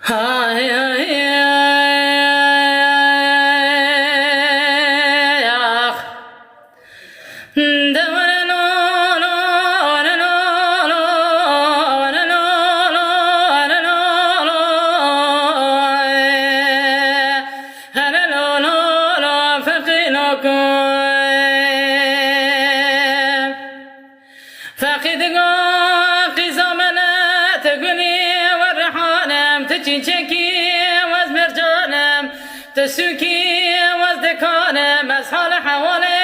Hay hay ah Devre no no no no no no no no no no no no فقدكم قزمنا تقولي والرحانم تجيكي وزمرجانم تسوكي وزدكانم أصحال حوالي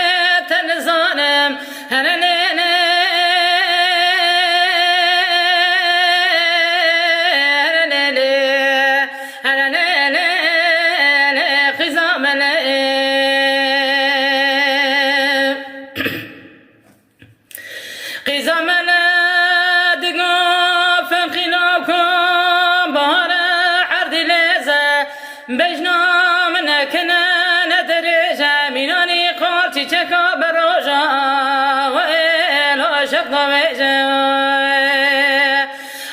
تنزانم أنا لينا قزمنا دقا فخلاكم بارا عرض ليزا بجنا منا كنا ندرجا ميناني قارتي تكا بروجا وإلا شفنا ويجا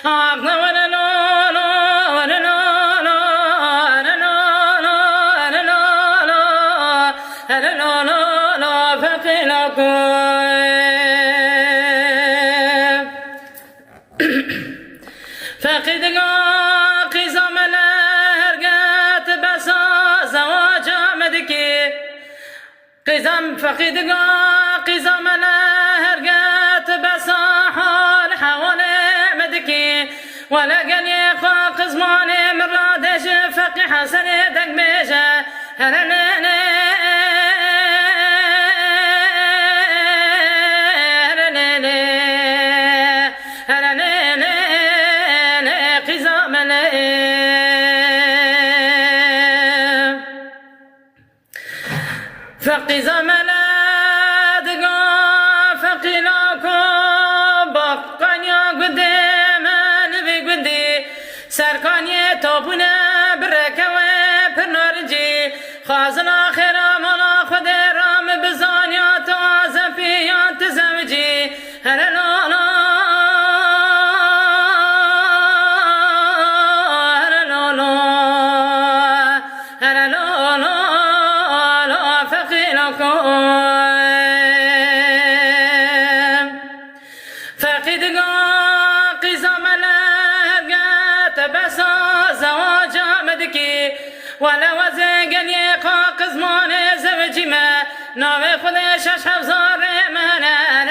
عقنا ولا لا لا ولا لا لا لا لا لا لا لا لا فخلاكم فقدنا قزام الهرقات بسا زواجا مدكي قزام فقدنا قزام الهرقات بسا حال حوالي مدكي ولا قال يقا قزماني من رادش فقي حسن دقميجا هلنا فقي زمنا دقا فقي لاكم بقانيا قديما نبي قدي سركانيا توبنا بركوة برنارجي خازنا خيرا ملا خدي رام بزانيا توازفيا تزوجي هلا لا لا هلا لا لا هلا لا لا فقدنا قزام الهرقات بسا زواجا مدكي ولا وزقن يقا قزمان زوجي ما ناوي خذ شاش حفظار مانا